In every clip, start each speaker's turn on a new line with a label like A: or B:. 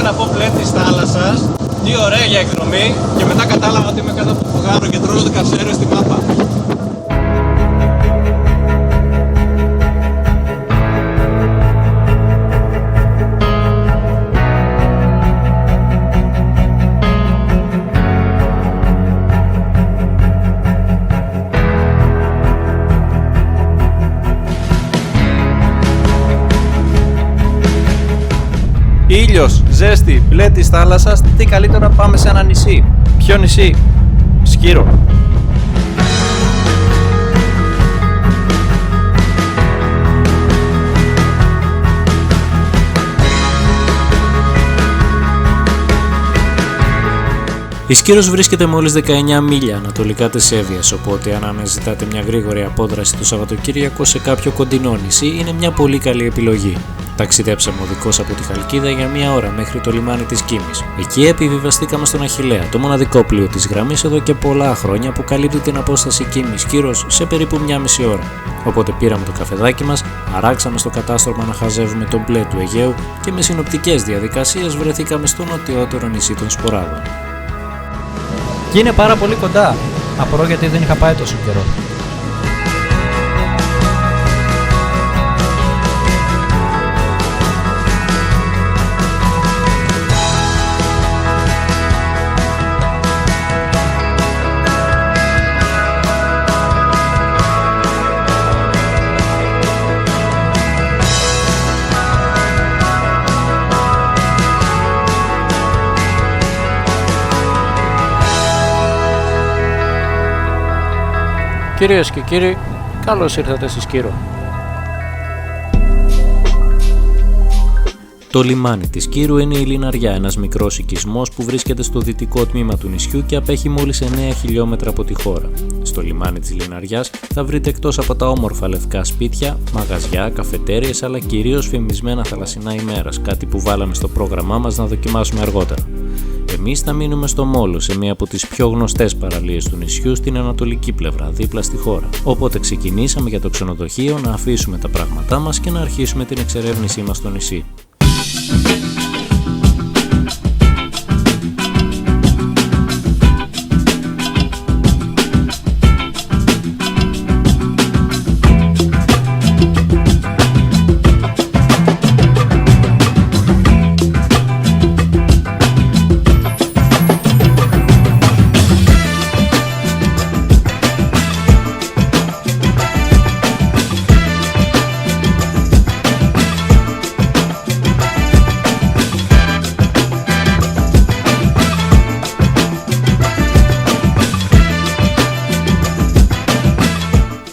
A: να πω πλέον της θάλασσας, τι ωραία για εκδρομή, και μετά κατάλαβα ότι είμαι κάτω από το φουγάρο και τρώω το καυσαέριο στη μάπα.
B: Ήλιος, ζέστη, μπλε της θάλασσας, τι καλύτερο να πάμε σε ένα νησί. Ποιο νησί? Σκύρο. Η Σκύρος βρίσκεται μόλις 19 μίλια ανατολικά της Εύβοιας, οπότε αν αναζητάτε μια γρήγορη απόδραση το Σαββατοκύριακο σε κάποιο κοντινό νησί, είναι μια πολύ καλή επιλογή. Ταξιδέψαμε οδικώς από τη Χαλκίδα για μία ώρα μέχρι το λιμάνι της Κίμης. Εκεί επιβιβαστήκαμε στον Αχιλλέα, το μοναδικό πλοίο της γραμμής εδώ και πολλά χρόνια που καλύπτει την απόσταση Κίμης-Σκύρος σε περίπου μία μισή ώρα. Οπότε πήραμε το καφεδάκι μας, αράξαμε στο κατάστρωμα να χαζεύουμε το μπλε του Αιγαίου και με συνοπτικές διαδικασίες βρεθήκαμε στο νοτιότερο νησί των Σποράδων.
C: Και είναι πάρα πολύ κοντά. Απορώ γιατί δεν είχα πάει τόσο καιρό.
B: Κυρίες και κύριοι, καλώς ήρθατε στη Σκύρο. Το λιμάνι της Σκύρου είναι η Λιναριά, ένας μικρός οικισμός που βρίσκεται στο δυτικό τμήμα του νησιού και απέχει μόλις 9 χιλιόμετρα από τη χώρα. Στο λιμάνι της Λιναριάς θα βρείτε εκτός από τα όμορφα λευκά σπίτια, μαγαζιά, καφετέριες, αλλά κυρίως φημισμένα θαλασσινά ημέρας, κάτι που βάλαμε στο πρόγραμμά μας να δοκιμάσουμε αργότερα. Εμείς θα μείνουμε στο Μόλο, σε μία από τις πιο γνωστές παραλίες του νησιού στην ανατολική πλευρά, δίπλα στη χώρα. Οπότε ξεκινήσαμε για το ξενοδοχείο να αφήσουμε τα πράγματά μας και να αρχίσουμε την εξερεύνησή μας στο νησί.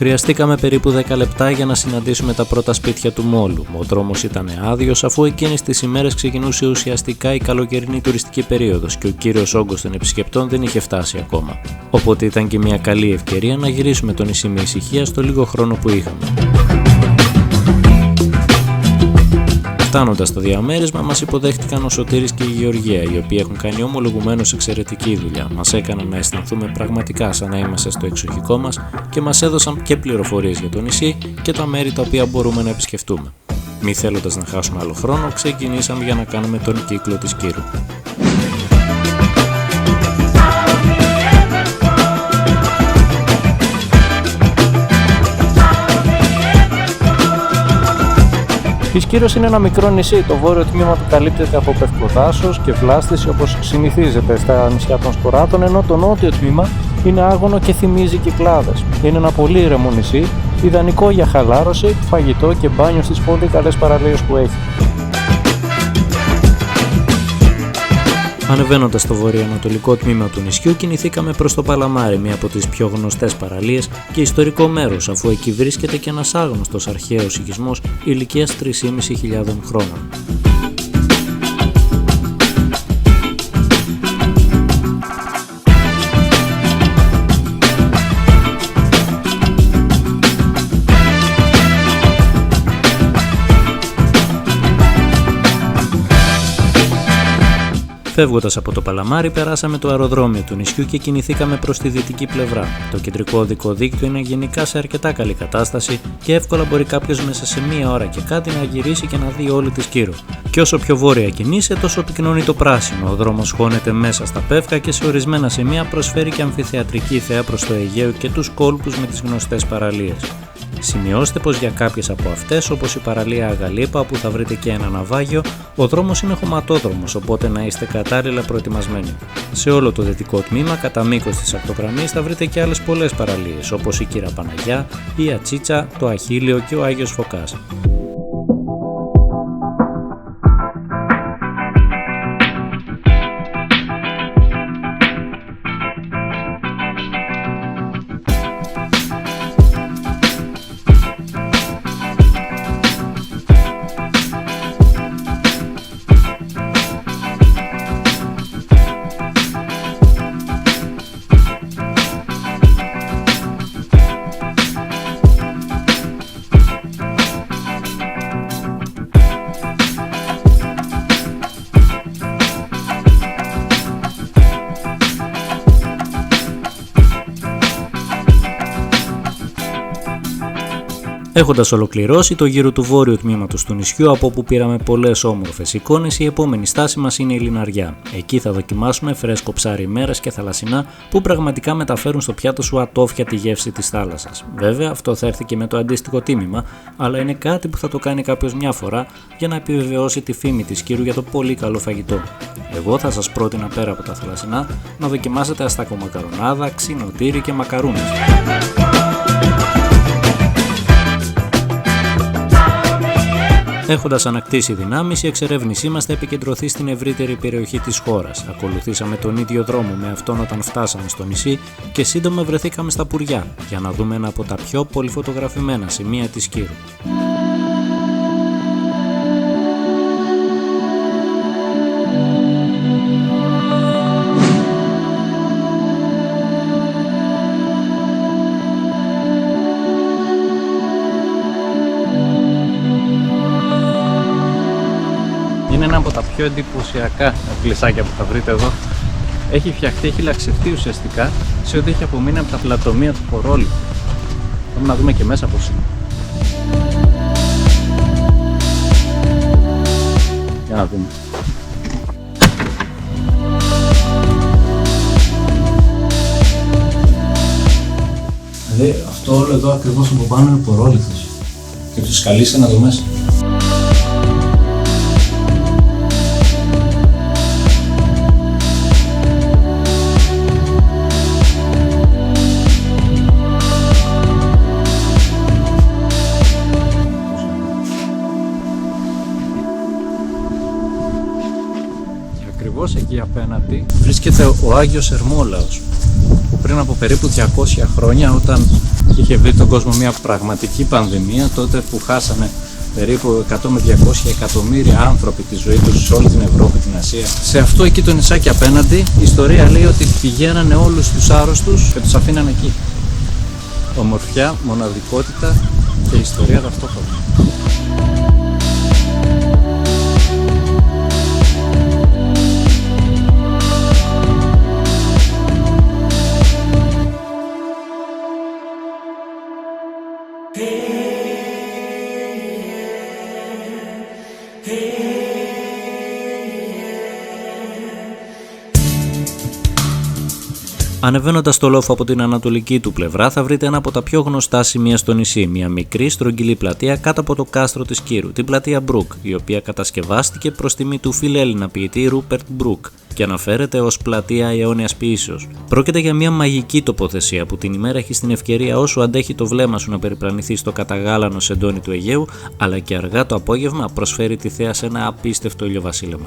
B: Χρειαστήκαμε περίπου 10 λεπτά για να συναντήσουμε τα πρώτα σπίτια του Μόλου. Ο δρόμος ήταν άδειος, αφού εκείνες τις ημέρες ξεκινούσε ουσιαστικά η καλοκαιρινή τουριστική περίοδος και ο κύριος όγκος των επισκεπτών δεν είχε φτάσει ακόμα. Οπότε ήταν και μια καλή ευκαιρία να γυρίσουμε το νησί με ησυχία στο λίγο χρόνο που είχαμε. Φτάνοντας στο διαμέρισμα, μας υποδέχτηκαν ο Σωτήρης και η Γεωργία, οι οποίοι έχουν κάνει ομολογουμένως εξαιρετική δουλειά. Μας έκαναν να αισθανθούμε πραγματικά σαν να είμαστε στο εξοχικό μας και μας έδωσαν και πληροφορίες για το νησί και τα μέρη τα οποία μπορούμε να επισκεφτούμε. Μη θέλοντας να χάσουμε άλλο χρόνο, ξεκινήσαμε για να κάνουμε τον κύκλο της Σκύρου.
C: Η Σκύρος είναι ένα μικρό νησί. Το βόρειο τμήμα του καλύπτεται από πευκοδάσος και βλάστηση όπως συνηθίζεται στα νησιά των Σποράδων, ενώ το νότιο τμήμα είναι άγωνο και θυμίζει Κυκλάδες. Είναι ένα πολύ ήρεμο νησί, ιδανικό για χαλάρωση, φαγητό και μπάνιο στις πολύ καλές παραλίες που έχει.
B: Ανεβαίνοντας στο βορειοανατολικό τμήμα του νησιού, κινηθήκαμε προς το Παλαμάρι, μία από τις πιο γνωστές παραλίες και ιστορικό μέρος, αφού εκεί βρίσκεται και ένας άγνωστος αρχαίος οικισμός ηλικίας 3.500 χρόνων. Φεύγοντας από το Παλαμάρι, περάσαμε το αεροδρόμιο του νησιού και κινηθήκαμε προς τη δυτική πλευρά. Το κεντρικό οδικό δίκτυο είναι γενικά σε αρκετά καλή κατάσταση και εύκολα μπορεί κάποιος μέσα σε μία ώρα και κάτι να γυρίσει και να δει όλη τη Σκύρο. Και όσο πιο βόρεια κινείσαι, τόσο πυκνώνει το πράσινο. Ο δρόμος χώνεται μέσα στα Πεύκα και σε ορισμένα σημεία προσφέρει και αμφιθεατρική θέα προς το Αιγαίο και τους κόλπους με τις γνωστές παραλίες. Σημειώστε πως για κάποιες από αυτές, όπως η παραλία Αγαλίπα, όπου θα βρείτε και ένα ναυάγιο, ο δρόμος είναι χωματόδρομος, οπότε να είστε κατάλληλα προετοιμασμένοι. Σε όλο το δυτικό τμήμα, κατά μήκος της ακτογραμμής, θα βρείτε και άλλες πολλές παραλίες, όπως η Κύρα Παναγιά, η Ατσίτσα, το Αχίλιο και ο Άγιος Φωκάς. Έχοντας ολοκληρώσει το γύρο του βόρειου τμήματος του νησιού, από όπου πήραμε πολλές όμορφες εικόνες, η επόμενη στάση μας είναι η Λιναριά. Εκεί θα δοκιμάσουμε φρέσκο ψάρι μέρας και θαλασσινά που πραγματικά μεταφέρουν στο πιάτο σου ατόφια τη γεύση της θάλασσας. Βέβαια, αυτό θα έρθει και με το αντίστοιχο τίμημα, αλλά είναι κάτι που θα το κάνει κάποιος μια φορά για να επιβεβαιώσει τη φήμη της Σκύρου για το πολύ καλό φαγητό. Εγώ θα σας πρότεινα πέρα από τα θαλασσινά να δοκιμάσετε αστακομακαρονάδα, ξινοτήρι και μακαρούνες. Έχοντας ανακτήσει δυνάμεις, η εξερεύνησή μας θα επικεντρωθεί στην ευρύτερη περιοχή της χώρας. Ακολουθήσαμε τον ίδιο δρόμο με αυτόν όταν φτάσαμε στο νησί και σύντομα βρεθήκαμε στα Πουριά για να δούμε ένα από τα πιο πολυφωτογραφημένα σημεία της Σκύρου. Είναι ένα από τα πιο εντυπωσιακά γλυσάκια που θα βρείτε εδώ. Έχει φτιαχτεί, έχει λαξευτεί ουσιαστικά σε ό,τι έχει απομείνει από τα πλατομεία του Κορόλου. Πάμε να δούμε και μέσα πώς είναι. Για να δούμε. Δηλαδή αυτό όλο εδώ ακριβώς από πάνω είναι πορόλιθος και τους σκαλίσανε εδώ μέσα. Ακριβώς εκεί απέναντι βρίσκεται ο Άγιος Ερμόλαος, που πριν από περίπου 200 χρόνια, όταν είχε βρει τον κόσμο μια πραγματική πανδημία, τότε που χάσανε περίπου 100 με 200 εκατομμύρια άνθρωποι τη ζωή τους σε όλη την Ευρώπη, την Ασία. Σε αυτό εκεί το νησάκι απέναντι, η ιστορία λέει ότι πηγαίνανε όλους τους άρρωστους και τους αφήνανε εκεί. Ομορφιά, μοναδικότητα και ιστορία ταυτόχρονα. Ανεβαίνοντας το λόφο από την ανατολική του πλευρά θα βρείτε ένα από τα πιο γνωστά σημεία στο νησί, μια μικρή στρογγυλή πλατεία κάτω από το κάστρο της Κύρου, την πλατεία Μπρουκ, η οποία κατασκευάστηκε προς τιμή του φιλέλληνα ποιητή Ρούπερτ Μπρουκ και αναφέρεται ως πλατεία αιώνιας ποιήσεως. Πρόκειται για μια μαγική τοποθεσία που την ημέρα έχει την ευκαιρία όσο αντέχει το βλέμμα σου να περιπλανηθεί στο καταγάλανο σεντόνι του Αιγαίου, αλλά και αργά το απόγευμα προσφέρει τη θέα σε ένα απίστευτο ηλιοβασίλεμα.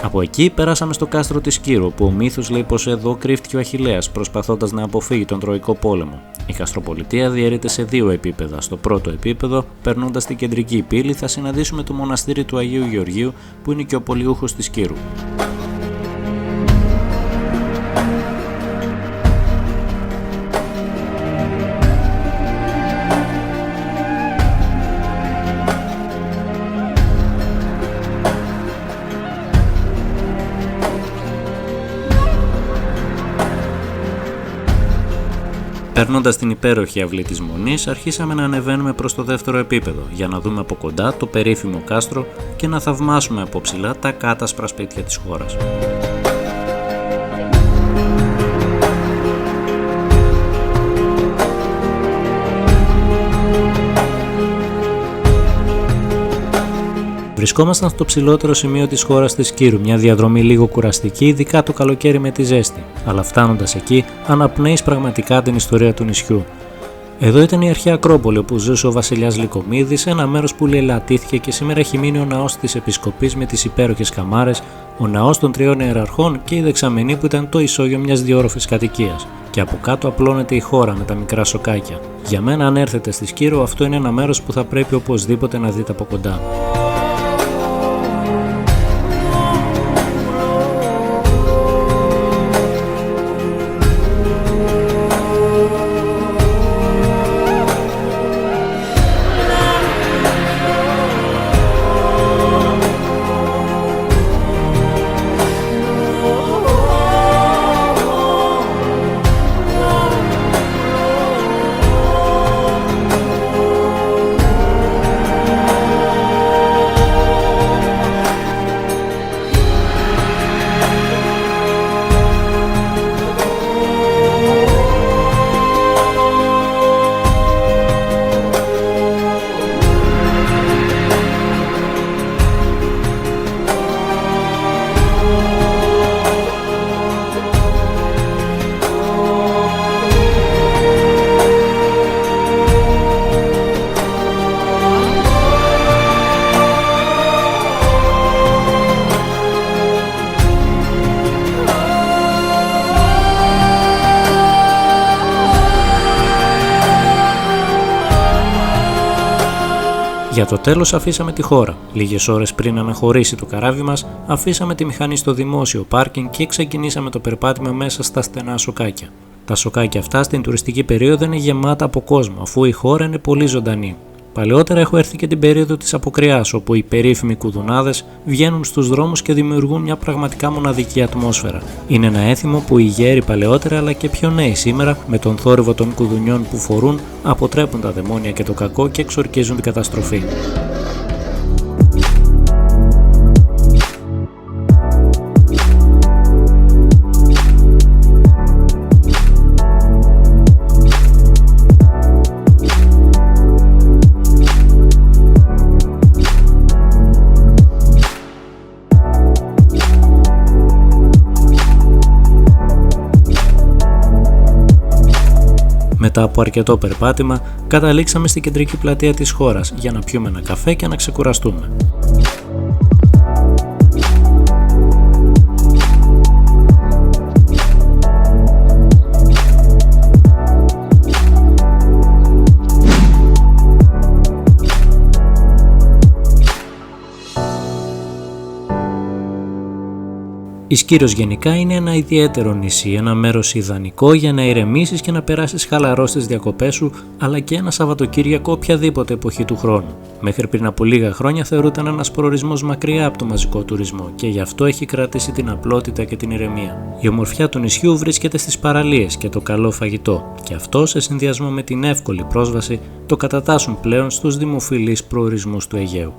B: Από Από εκεί πέρασαμε στο κάστρο της Σκύρου, που ο μύθος λέει πως εδώ κρύφτηκε ο Αχιλλέας προσπαθώντας να αποφύγει τον Τροϊκό πόλεμο. Η καστροπολιτεία διαιρείται σε δύο επίπεδα. Στο πρώτο επίπεδο, περνώντας την κεντρική πύλη, θα συναντήσουμε το μοναστήρι του Αγίου Γεωργίου, που είναι και ο πολιούχος της Σκύρου. Περνώντας την υπέροχη αυλή της Μονής, αρχίσαμε να ανεβαίνουμε προς το δεύτερο επίπεδο για να δούμε από κοντά το περίφημο κάστρο και να θαυμάσουμε από ψηλά τα κάτασπρα σπίτια της χώρας. Βρισκόμασταν στο ψηλότερο σημείο της χώρας της Σκύρου, μια διαδρομή λίγο κουραστική, ειδικά το καλοκαίρι με τη ζέστη, αλλά φτάνοντας εκεί αναπνέεις πραγματικά την ιστορία του νησιού. Εδώ ήταν η αρχαία Ακρόπολη όπου ζούσε ο βασιλιάς Λυκομίδης, ένα μέρος που λαιλατήθηκε και σήμερα έχει μείνει ο ναός της Επισκοπής με τις υπέροχες καμάρες, ο ναός των τριών ιεραρχών και η δεξαμενή που ήταν το ισόγειο μιας διόρροφης κατοικίας. Και από κάτω απλώνεται η χώρα με τα μικρά σοκάκια. Για μένα, αν έρθετε στη Σκύρο, αυτό είναι ένα μέρος που θα πρέπει οπωσδήποτε να δείτε από κοντά. Για το τέλος αφήσαμε τη χώρα. Λίγες ώρες πριν αναχωρήσει το καράβι μας, αφήσαμε τη μηχανή στο δημόσιο πάρκινγκ και ξεκινήσαμε το περπάτημα μέσα στα στενά σοκάκια. Τα σοκάκια αυτά στην τουριστική περίοδο είναι γεμάτα από κόσμο, αφού η χώρα είναι πολύ ζωντανή. Παλαιότερα έχω έρθει και την περίοδο της αποκριάς, όπου οι περίφημοι κουδουνάδες βγαίνουν στους δρόμους και δημιουργούν μια πραγματικά μοναδική ατμόσφαιρα. Είναι ένα έθιμο που οι γέροι παλαιότερα αλλά και πιο νέοι σήμερα, με τον θόρυβο των κουδουνιών που φορούν, αποτρέπουν τα δαιμόνια και το κακό και εξορκίζουν την καταστροφή. Μετά από αρκετό περπάτημα, καταλήξαμε στην κεντρική πλατεία της χώρας για να πιούμε ένα καφέ και να ξεκουραστούμε. Η Σκύρος γενικά είναι ένα ιδιαίτερο νησί, ένα μέρος ιδανικό για να ηρεμήσεις και να περάσεις χαλαρό στις διακοπές σου, αλλά και ένα Σαββατοκύριακο οποιαδήποτε εποχή του χρόνου. Μέχρι πριν από λίγα χρόνια θεωρούταν ένας προορισμός μακριά από το μαζικό τουρισμό και γι' αυτό έχει κρατήσει την απλότητα και την ηρεμία. Η ομορφιά του νησιού βρίσκεται στις παραλίες και το καλό φαγητό, και αυτό σε συνδυασμό με την εύκολη πρόσβαση το κατατάσσουν πλέον στους δημοφιλείς προορισμούς του Αιγαίου.